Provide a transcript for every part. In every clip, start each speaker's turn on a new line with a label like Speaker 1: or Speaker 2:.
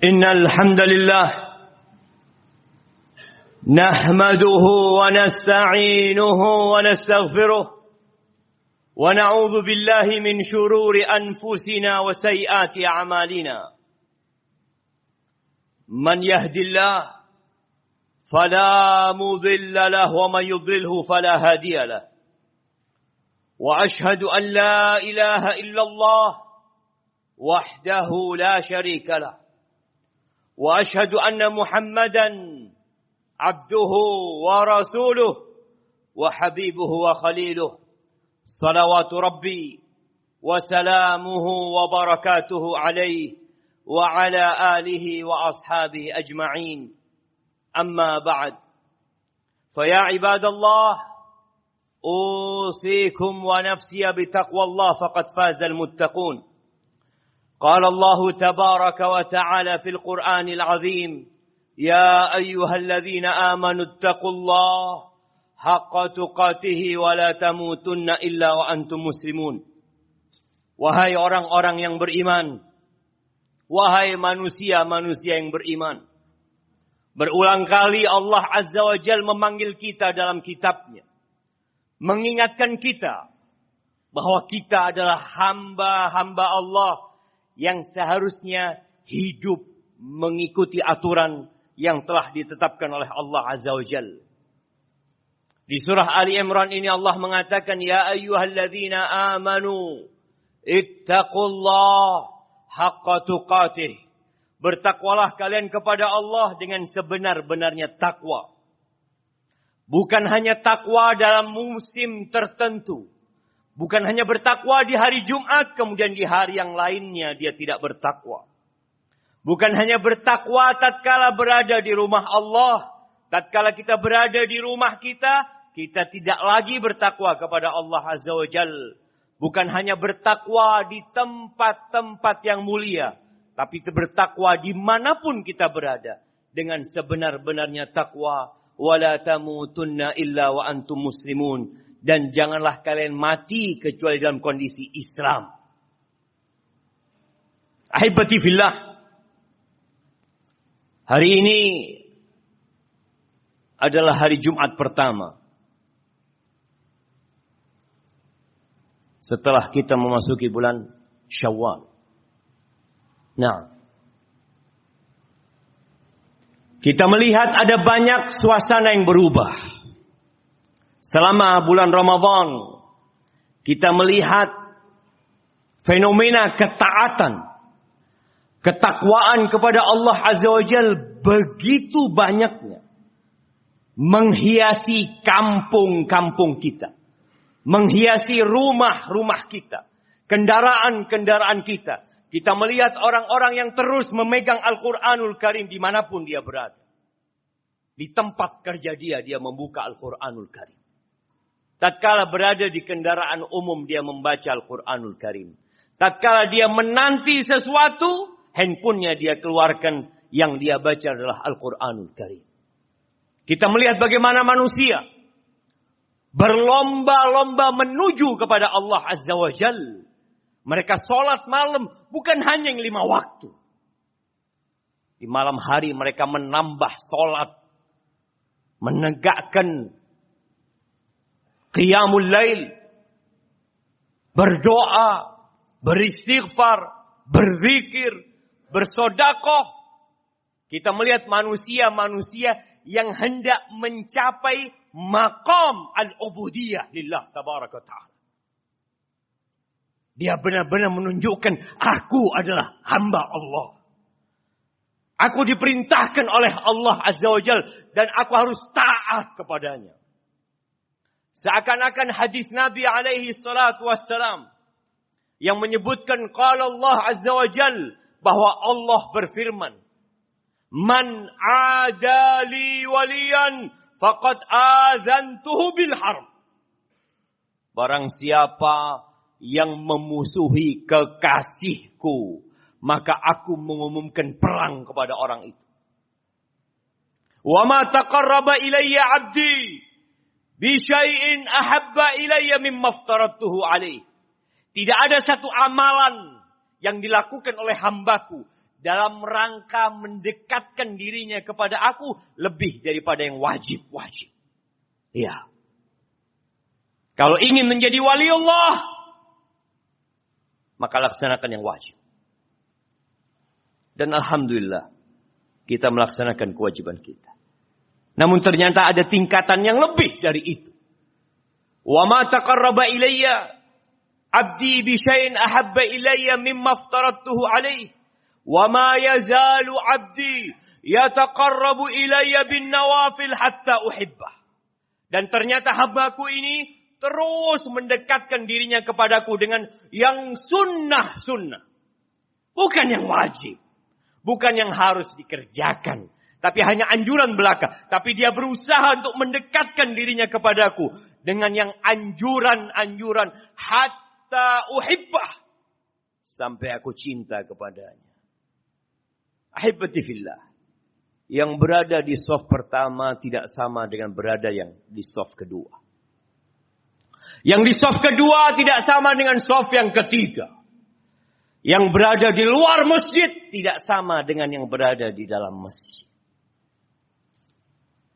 Speaker 1: إن الحمد لله نحمده ونستعينه ونستغفره ونعوذ بالله من شرور أنفسنا وسيئات أعمالنا من يهد الله فلا مضل له ومن يضلله فلا هادي له وأشهد أن لا إله إلا الله وحده لا شريك له وأشهد أن محمدا عبده ورسوله وحبيبه وخليله صلوات ربي وسلامه وبركاته عليه وعلى آله وأصحابه أجمعين أما بعد فيا عباد الله أوصيكم ونفسي بتقوى الله فقد فاز المتقون قال الله تبارك وتعالى في القرآن العظيم يا أيها الذين آمنوا اتقوا الله حق تقاته ولا تموتن إلا وأنتم مسلمون. Wahai orang-orang yang beriman, wahai manusia-manusia yang beriman. Berulang kali Allah Azza wa Jal memanggil kita dalam kitabnya, mengingatkan kita bahwa kita adalah hamba-hamba Allah yang seharusnya hidup mengikuti aturan yang telah ditetapkan oleh Allah Azza wa Jalla. Di surah Ali Imran ini Allah mengatakan, Ya ayyuhalladzina amanu, ittaqullah haqqa tuqatih. Bertakwalah kalian kepada Allah dengan sebenar-benarnya takwa. Bukan hanya takwa dalam musim tertentu. Bukan hanya bertakwa di hari Jumat, kemudian di hari yang lainnya dia tidak bertakwa. Bukan hanya bertakwa tatkala berada di rumah Allah. Tatkala kita berada di rumah kita tidak lagi bertakwa kepada Allah Azza wa Jalla. Bukan hanya bertakwa di tempat-tempat yang mulia, tapi bertakwa dimanapun kita berada. Dengan sebenar-benarnya takwa. Wala tamutunna illa wa antum muslimun. Dan janganlah kalian mati kecuali dalam kondisi Islam. Ahibati fillah. Hari ini adalah hari Jumat pertama setelah kita memasuki bulan Syawal. Nah, kita melihat ada banyak suasana yang berubah. Selama bulan Ramadan, kita melihat fenomena ketaatan, ketakwaan kepada Allah Azza wa Jalla begitu banyaknya. Menghiasi kampung-kampung kita. Menghiasi rumah-rumah kita. Kendaraan-kendaraan kita. Kita melihat orang-orang yang terus memegang Al-Quranul Karim dimanapun dia berada. Di tempat kerja dia membuka Al-Quranul Karim. Tatkala berada di kendaraan umum dia membaca Al-Quranul Karim. Tatkala dia menanti sesuatu, handphonenya dia keluarkan, yang dia baca adalah Al-Quranul Karim. Kita melihat bagaimana manusia berlomba-lomba menuju kepada Allah Azza wa Jalla. Mereka sholat malam bukan hanya yang 5 waktu. Di malam hari mereka menambah sholat, menegakkan qiyamul lail, berdoa, beristighfar, berzikir, bersedekah. Kita melihat manusia-manusia yang hendak mencapai maqam al-ubudiyah lillah tabaraka ta'ala. Dia benar-benar menunjukkan, aku adalah hamba Allah. Aku diperintahkan oleh Allah Azza wa Jalla dan aku harus taat kepadanya. Seakan-akan hadis Nabi alaihi salatu wassalam yang menyebutkan qala Allah Azza wa Jalla, bahwa Allah berfirman, Man adali waliyan faqad azantuhu bil harb. Barang siapa yang memusuhi kekasihku, maka aku mengumumkan perang kepada orang itu. Wa ma taqarraba ilayya 'abdi bi syai'in ahabba ilayya mimma aftaradtuhu alaih. Tidak ada satu amalan yang dilakukan oleh hambaku dalam rangka mendekatkan dirinya kepada aku lebih daripada yang wajib-wajib. Ya. Kalau ingin menjadi wali Allah, maka laksanakan yang wajib. Dan alhamdulillah, kita melaksanakan kewajiban kita. Namun ternyata ada tingkatan yang lebih dari itu. Wa ma taqarraba ilayya 'abdi bi syai'in ahabba ilayya mimma aftaradtuhu alayhi. Wa ma yazalu 'abdi yataqarrabu ilayya bin nawafil hatta uhibbah. Dan ternyata hambaku ini terus mendekatkan dirinya kepadaku dengan yang sunnah-sunnah. Bukan yang wajib. Bukan yang harus dikerjakan. Tapi hanya anjuran belaka. Tapi dia berusaha untuk mendekatkan dirinya kepadaku. Dengan yang anjuran-anjuran. Hatta uhibbah. Sampai aku cinta kepadanya. Ahibati fillah. Yang berada di shaf pertama tidak sama dengan berada yang di shaf kedua. Yang di shaf kedua tidak sama dengan shaf yang ketiga. Yang berada di luar masjid tidak sama dengan yang berada di dalam masjid.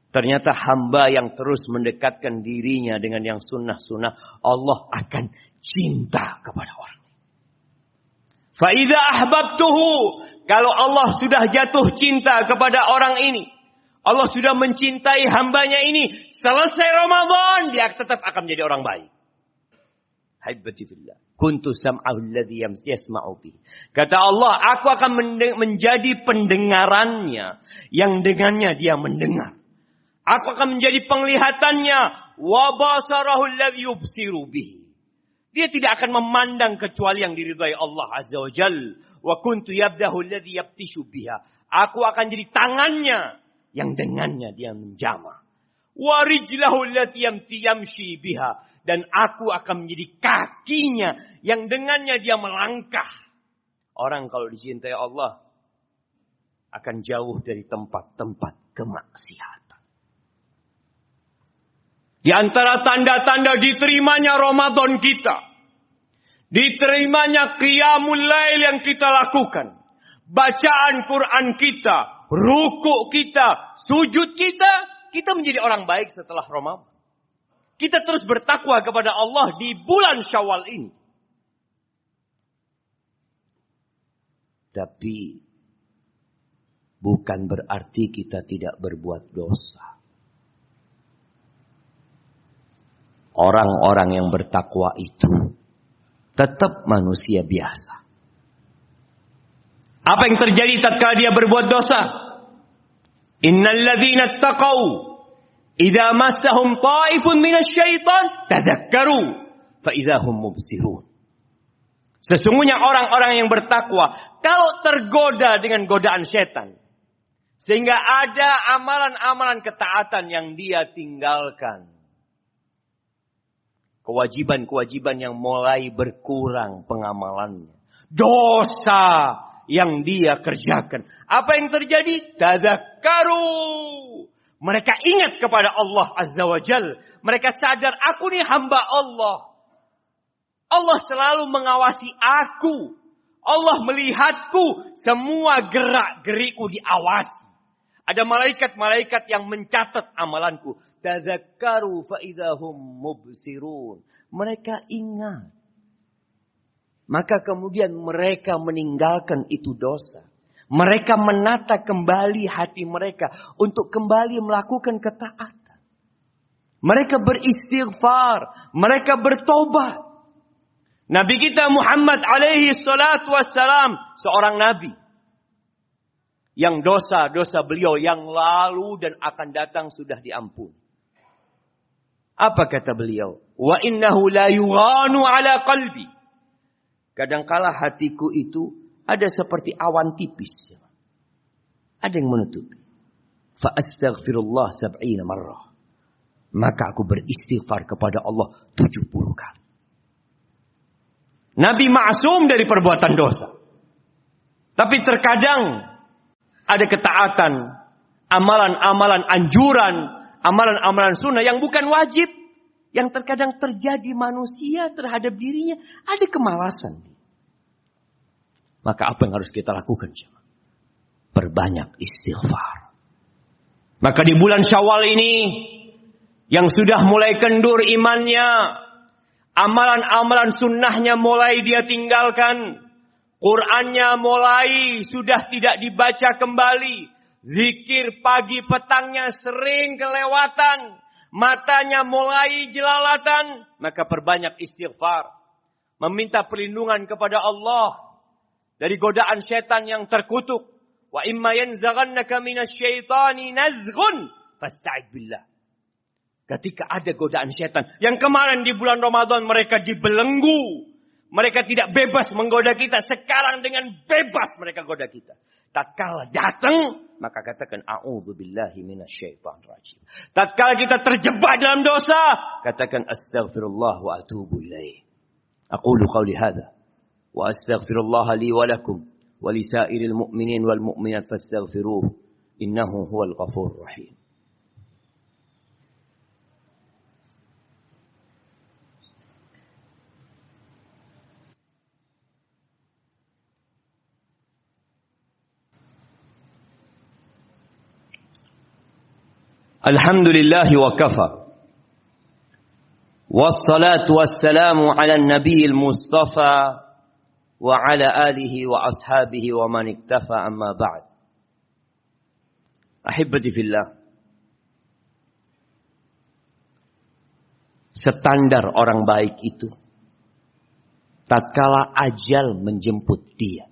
Speaker 1: Ternyata hamba yang terus mendekatkan dirinya dengan yang sunnah-sunnah, Allah akan cinta kepada orang. Fa'idha ahbabtuhu, kalau Allah sudah jatuh cinta kepada orang ini, Allah sudah mencintai hambanya ini, selesai Ramadan, dia tetap akan menjadi orang baik. Haibati fillah. Kuntu sam'ahu alladhi yasma'u bih. Kata Allah, aku akan menjadi pendengarannya, yang dengannya dia mendengar. Aku akan menjadi penglihatannya, wa basarahu alladhi yubsiru bih. Dia tidak akan memandang kecuali yang diridhai Allah Azza wa Jalla. Wa kuntu yabdahu alladhi yabtishu biha. Aku akan jadi tangannya, yang dengannya dia menjamah. Wa rijlahu allati yamshi biha. Dan aku akan menjadi kakinya, yang dengannya dia melangkah. Orang kalau dicintai Allah, akan jauh dari tempat-tempat kemaksiatan. Di antara tanda-tanda diterimanya Ramadan kita, diterimanya qiyamul lail yang kita lakukan, bacaan Quran kita, rukuk kita, sujud kita, kita menjadi orang baik setelah Ramadan. Kita terus bertakwa kepada Allah di bulan Syawal ini. Tapi bukan berarti kita tidak berbuat dosa. Orang-orang yang bertakwa itu tetap manusia biasa. Apa yang terjadi tatkala dia berbuat dosa? Innal ladzina taqaw idza massahum ta'ifun minasyaitan tadzakkaru fa idzahum mubsirun. Sesungguhnya orang-orang yang bertakwa kalau tergoda dengan godaan setan, sehingga ada amalan-amalan ketaatan yang dia tinggalkan, kewajiban-kewajiban yang mulai berkurang pengamalannya, dosa yang dia kerjakan, apa yang terjadi? Tadzakkaru. Mereka ingat kepada Allah Azza wa Jal. Mereka sadar, aku ni hamba Allah. Allah selalu mengawasi aku. Allah melihatku. Semua gerak-gerikku diawasi. Ada malaikat-malaikat yang mencatat amalanku. Tadzakkaru fa'idahum mubsirun. Mereka ingat. Maka kemudian mereka meninggalkan itu dosa. Mereka menata kembali hati mereka untuk kembali melakukan ketaatan. Mereka beristighfar, mereka bertobat. Nabi kita Muhammad alaihi salatu wassalam, seorang nabi yang dosa-dosa beliau yang lalu dan akan datang sudah diampuni. Apa kata beliau? Wa innahu la yughanu ala qalbi. Kadangkala hatiku itu ada seperti awan tipis. Ada yang menutupi. Fa astaghfirullah 70 marrah. Maka aku beristighfar kepada Allah 70 kali. Nabi ma'sum dari perbuatan dosa. Tapi terkadang ada ketaatan, amalan-amalan anjuran, amalan-amalan sunnah yang bukan wajib, yang terkadang terjadi manusia terhadap dirinya, ada kemalasan. Maka apa yang harus kita lakukan, jemaah? perbanyak istighfar. Maka di bulan Syawal ini, yang sudah mulai kendur imannya, amalan-amalan sunnahnya mulai dia tinggalkan, Qur'annya mulai sudah tidak dibaca kembali, zikir pagi petangnya sering kelewatan, matanya mulai jelalatan, maka perbanyak istighfar. Meminta perlindungan kepada Allah dari godaan setan yang terkutuk. Wa imma yanzaghannaka minasyaitani nazghun fasta'id billah. Ketika ada godaan setan, yang kemarin di bulan Ramadan mereka dibelenggu, mereka tidak bebas menggoda kita, sekarang dengan bebas mereka goda kita. Tatkala datang, maka katakan a'udzubillahi minasyaitonir rajim. Tatkala kita terjebak dalam dosa, katakan astaghfirullah wa atubu ilaih. Aqulu qawli hadha wa astaghfirullah li wa lakum wa li sa'iril mu'minin wal mu'minat fastaghfiruhu innahu huwal ghafurur rahim. Alhamdulillahi wa kafa. Wassalatu wassalamu ala nabiyil mustafa wa ala alihi wa ashabihi wa man iktafa amma ba'd. Ahibbati fillah. Standar orang baik itu tatkala ajal menjemput dia.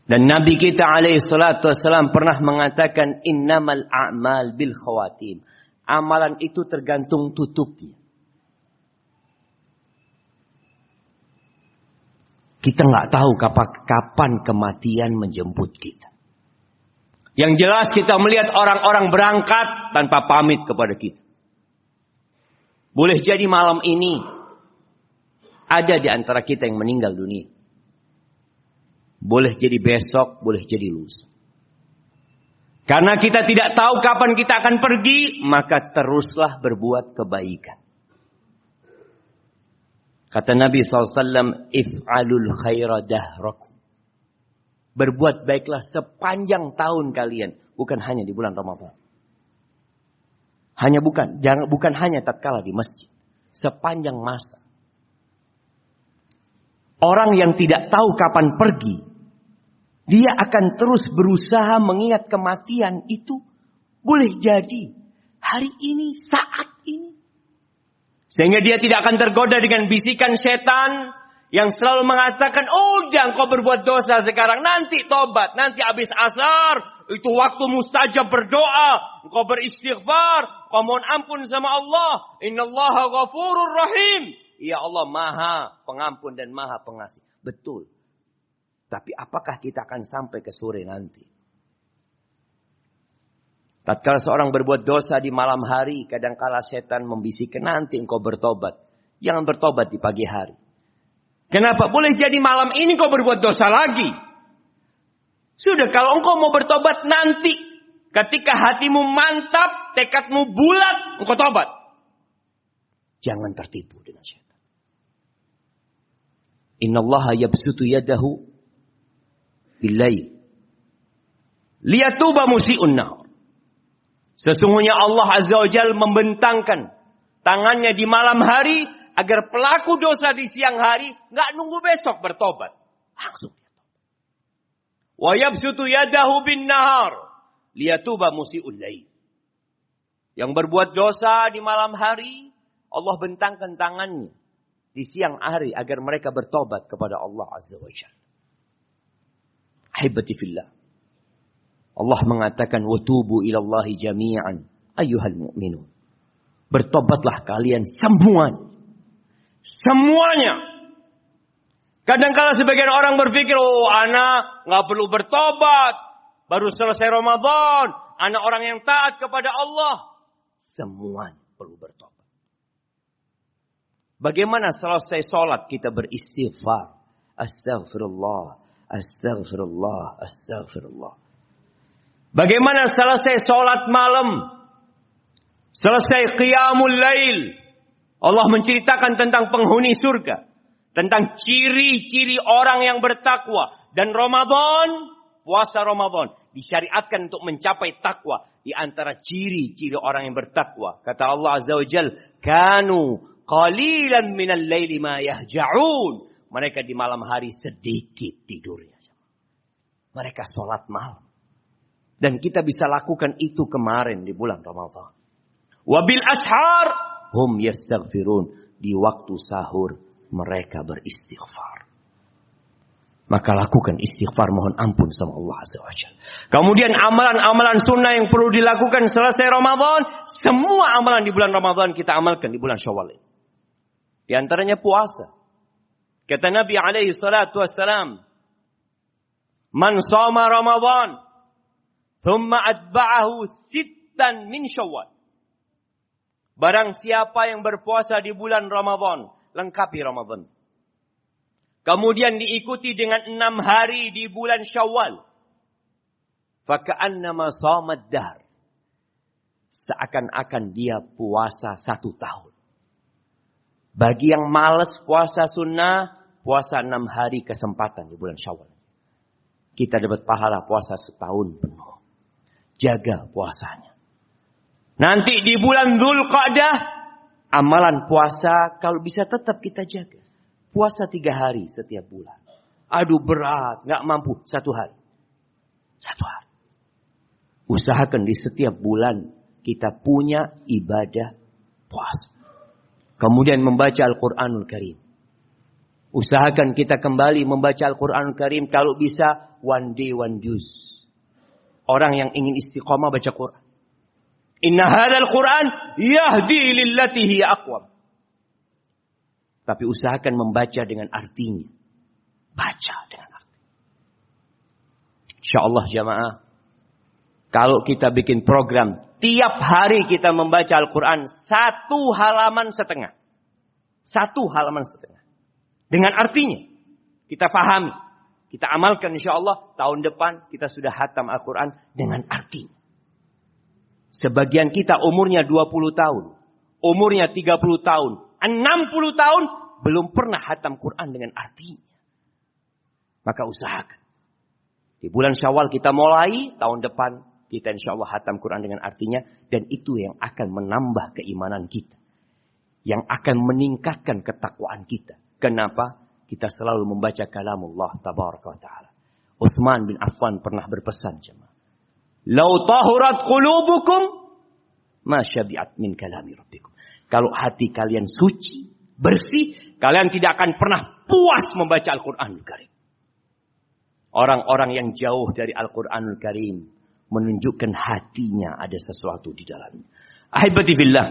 Speaker 1: Dan Nabi kita alaihi salatu wassalam pernah mengatakan innamal a'mal bil khawatim. Amalan itu tergantung tutupnya. Kita nggak tahu kapan kematian menjemput kita. Yang jelas kita melihat orang-orang berangkat tanpa pamit kepada kita. Boleh jadi malam ini ada di antara kita yang meninggal dunia. Boleh jadi besok, boleh jadi lusa. Karena kita tidak tahu kapan kita akan pergi, maka teruslah berbuat kebaikan. Kata Nabi SAW, if'alul khaira dahrakum. Berbuat baiklah sepanjang tahun kalian, bukan hanya di bulan Ramadan. Bukan hanya tatkala di masjid, sepanjang masa. Orang yang tidak tahu kapan pergi, dia akan terus berusaha mengingat kematian itu. Boleh jadi hari ini, saat ini. Sehingga dia tidak akan tergoda dengan bisikan setan yang selalu mengatakan, udah engkau berbuat dosa sekarang, nanti tobat, nanti habis asar, itu waktu mustajab berdoa, engkau beristighfar, engkau mohon ampun sama Allah. Innallaha ghafurur rahim. Ya Allah maha pengampun dan maha pengasih. Betul. Tapi apakah kita akan sampai ke sore nanti? Tatkala seorang berbuat dosa di malam hari, kadangkala setan membisikkan nanti engkau bertobat. Jangan bertobat di pagi hari. Kenapa? Boleh jadi malam ini engkau berbuat dosa lagi. Sudah, kalau engkau mau bertobat nanti, ketika hatimu mantap, tekadmu bulat, engkau tobat. Jangan tertipu dengan setan. Innallaha yabsutu yadahu billail liyatuba musii'un nahar. Sesungguhnya Allah Azza wa Jalla membentangkan tangannya di malam hari agar pelaku dosa di siang hari enggak nunggu besok bertobat, langsung dia tobat. Wa yabsutu yadahu bin nahar liyatuba musii'ul lail. Yang berbuat dosa di malam hari, Allah bentangkan tangannya di siang hari agar mereka bertobat kepada Allah Azza wa Jalla. Ahibati fillah. Allah mengatakan watubu ilallahi jami'an ayyuhal mu'minun. Bertobatlah kalian semuanya. Kadang-kala sebagian orang berpikir, anak nggak perlu bertobat, baru selesai Ramadan, anak orang yang taat kepada Allah. Semua perlu bertobat. Bagaimana selesai sholat kita beristighfar? Astaghfirullah. Astaghfirullah, astaghfirullah. Bagaimana selesai sholat malam? Selesai qiyamul lail. Allah menceritakan tentang penghuni surga. Tentang ciri-ciri orang yang bertakwa. Dan Ramadan, puasa Ramadan disyariatkan untuk mencapai takwa. Di antara ciri-ciri orang yang bertakwa, kata Allah Azza wa Jal, kanu qalilan minal laili ma yahja'un. Mereka di malam hari sedikit tidurnya. Mereka sholat malam. Dan kita bisa lakukan itu kemarin di bulan Ramadan. Wabil ashar hum yastaghfirun. Di waktu sahur mereka beristighfar. Maka lakukan istighfar, mohon ampun sama Allah Azza wa Jalla. Kemudian amalan-amalan sunnah yang perlu dilakukan selesai Ramadan. Semua amalan di bulan Ramadan kita amalkan di bulan Syawal. Di antaranya puasa. Kata Nabi alaihi salatu wassalam, man shoma Ramadan thumma atba'ahu sittan min Syawal. Barang siapa yang berpuasa di bulan Ramadan, lengkapi Ramadan. Kemudian diikuti dengan 6 hari di bulan Syawal. Faka'annama shamad dahr. Seakan-akan dia puasa 1 tahun. Bagi yang malas puasa sunnah, puasa 6 hari kesempatan di bulan Syawal. Kita dapat pahala puasa setahun penuh. Jaga puasanya. Nanti di bulan Dzulqa'dah, amalan puasa kalau bisa tetap kita jaga. Puasa 3 hari setiap bulan. Aduh berat, gak mampu 1 hari. 1 hari. Usahakan di setiap bulan kita punya ibadah puasa. Kemudian membaca Al-Quranul Karim. Usahakan kita kembali membaca Al-Quranul Karim. Kalau bisa, 1 day 1 juz. Orang yang ingin istiqomah baca Quran. Inna hadzal Quran yahdi lillati hiya aqwam. Tapi usahakan membaca dengan artinya. Baca dengan arti. InsyaAllah jamaah. Kalau kita bikin program. Tiap hari kita membaca Al-Quran. 1 halaman setengah. 1 halaman setengah. Dengan artinya. Kita fahami. Kita amalkan insyaAllah. Tahun depan kita sudah hatam Al-Quran. Dengan artinya. Sebagian kita umurnya 20 tahun. Umurnya 30 tahun. 60 tahun belum pernah hatam Quran dengan artinya. Maka usahakan. Di bulan Syawal kita mulai, tahun depan kita insya Allah hatam Quran dengan artinya. Dan itu yang akan menambah keimanan kita. Yang akan meningkatkan ketakwaan kita. Kenapa? Kita selalu membaca kalamullah tabaraka wa ta'ala. Utsman bin Affan pernah berpesan jemaah. Lau tahurat qulubukum ma syabi'at min kalami rabbikum. Kalau hati kalian suci, bersih, kalian tidak akan pernah puas membaca Al-Quranul Karim. Orang-orang yang jauh dari Al-Quranul Karim menunjukkan hatinya ada sesuatu di dalamnya. Ahibati fillah.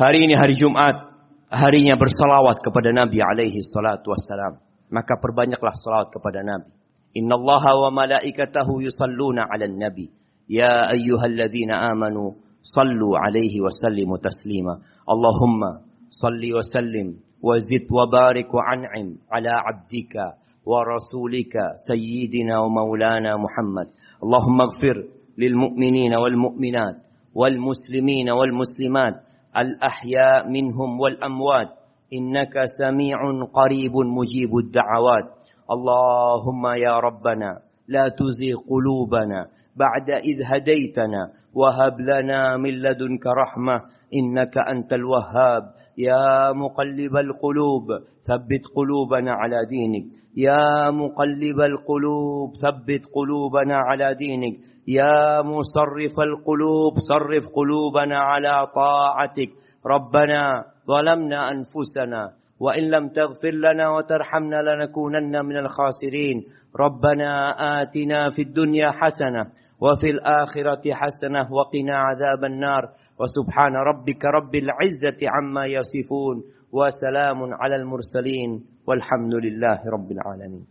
Speaker 1: Hari ini hari Jumat, harinya bersalawat kepada Nabi alaihi salatu wassalam. Maka perbanyaklah salawat kepada Nabi. Innallaha wa malaikatahu yusalluna 'alan nabi. Ya ayyuhalladzina amanu sallu 'alaihi wa sallimu taslima. Allahumma salli wa sallim wa zid wa barik wa an'im 'ala 'abdika wa rasulika sayyidina wa maulana Muhammad. Allahumma ighfir lil mu'minina wal mu'minat wal muslimina wal muslimat al ahya minhum wal amwat. Innaka sami'un qaribun mujibud da'awat. اللهم يا ربنا لا تزغ قلوبنا بعد إذ هديتنا وهب لنا من لدنك رحمة إنك أنت الوهاب يا مقلب القلوب ثبت قلوبنا على دينك يا مقلب القلوب ثبت قلوبنا على دينك يا مصرف القلوب صرف قلوبنا على طاعتك ربنا ظلمنا أنفسنا وإن لم تغفر لنا وترحمنا لنكونن من الخاسرين ربنا آتنا في الدنيا حسنة وفي الآخرة حسنة وقنا عذاب النار وسبحان ربك رب العزة عما يصفون وسلام على المرسلين والحمد لله رب العالمين.